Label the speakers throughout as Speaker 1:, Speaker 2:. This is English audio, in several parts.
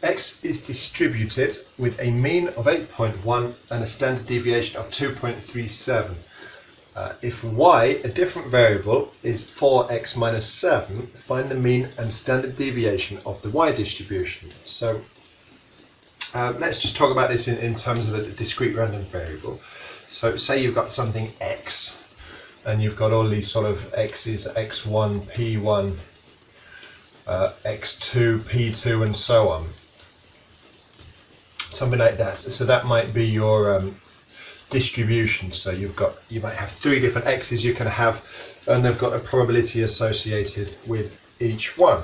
Speaker 1: X is distributed with a mean of 8.1 and a standard deviation of 2.37. If y, a different variable, is 4x minus 7, find the mean and standard deviation of the y distribution. So let's just talk about this in terms of a discrete random variable. So say you've got something x, and you've got all these sort of x's, x1, p1, x2, p2, and so on. Something like that. So that might be your distribution. So you might have 3 different x's you can have, and they've got a probability associated with each one.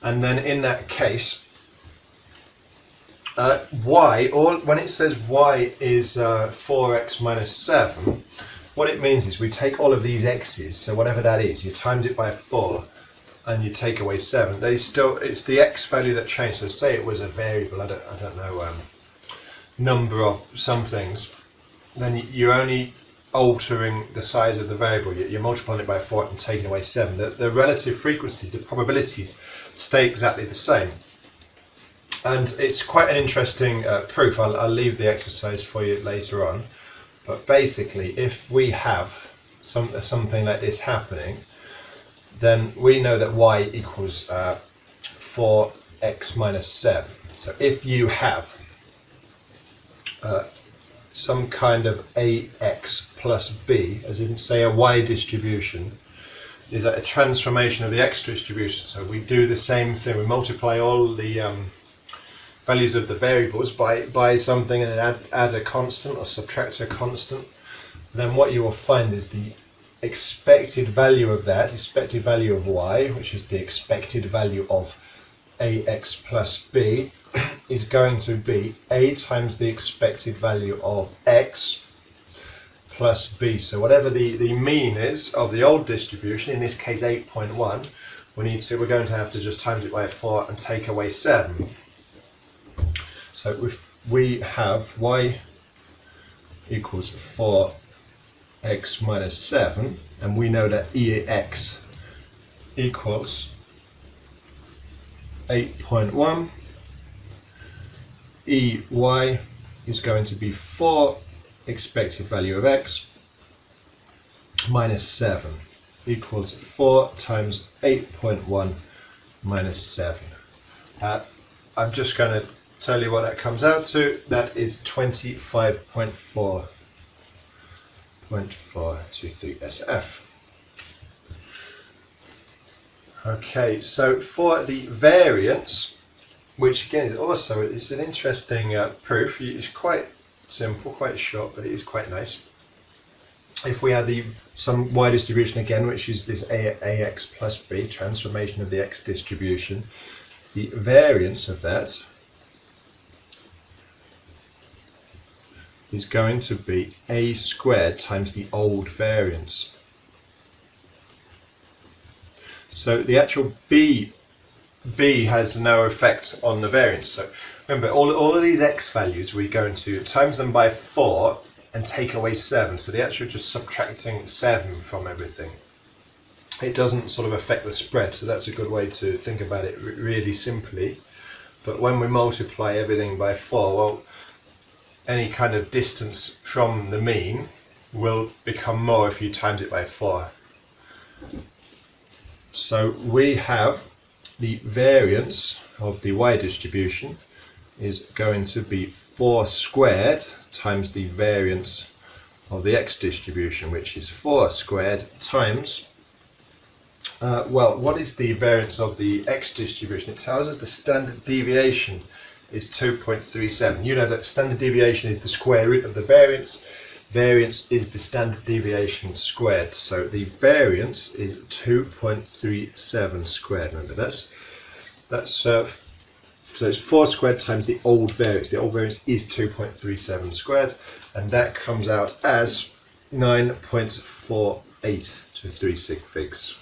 Speaker 1: And then in that case, y, or when it says y is 4x minus 7, what it means is we take all of these x's, so whatever that is, you times it by 4 and you take away 7. It's the x value that changed. So say it was a variable, I don't know, number of some things, then you're only altering the size of the variable. You're multiplying it by 4 and taking away 7. The relative frequencies, the probabilities, stay exactly the same. And it's quite an interesting proof. I'll leave the exercise for you later on. But basically, if we have something like this happening, then we know that y equals 4x minus 7. So if you have some kind of ax plus b, as in say a y distribution, is a transformation of the x distribution. So we do the same thing. We multiply all the values of the variables by something and then add a constant or subtract a constant. Then what you will find is the expected value of that, expected value of y, which is the expected value of ax plus b, is going to be a times the expected value of x plus b. So whatever the mean is of the old distribution, in this case 8.1, we're going to have to just times it by 4 and take away 7. So if we have y equals 4x minus 7, and we know that ex equals 8.1, ey is going to be 4 expected value of x minus 7 equals 4 times 8.1 minus 7. I'm just going to tell you what that comes out to. That is 25.423 SF. Okay, so for the variance, which again is also an interesting proof. It's quite simple, quite short, but it is quite nice. If we had some y distribution again, which is this ax plus b, transformation of the x distribution, the variance of that is going to be a squared times the old variance. So the actual b has no effect on the variance. So remember, all of these x values, we're going to times them by 4 and take away 7. So the actual just subtracting 7 from everything. It doesn't sort of affect the spread, so that's a good way to think about it really simply. But when we multiply everything by 4, well, any kind of distance from the mean will become more if you times it by 4. So we have the variance of the y distribution is going to be 4 squared times the variance of the x distribution, which is 4 squared times, well, what is the variance of the x distribution? It tells us the standard deviation is 2.37. You know that standard deviation is the square root of the variance. Variance is the standard deviation squared. So the variance is 2.37 squared. Remember so it's 4 squared times the old variance. The old variance is 2.37 squared, and that comes out as 9.48 to 36 figs.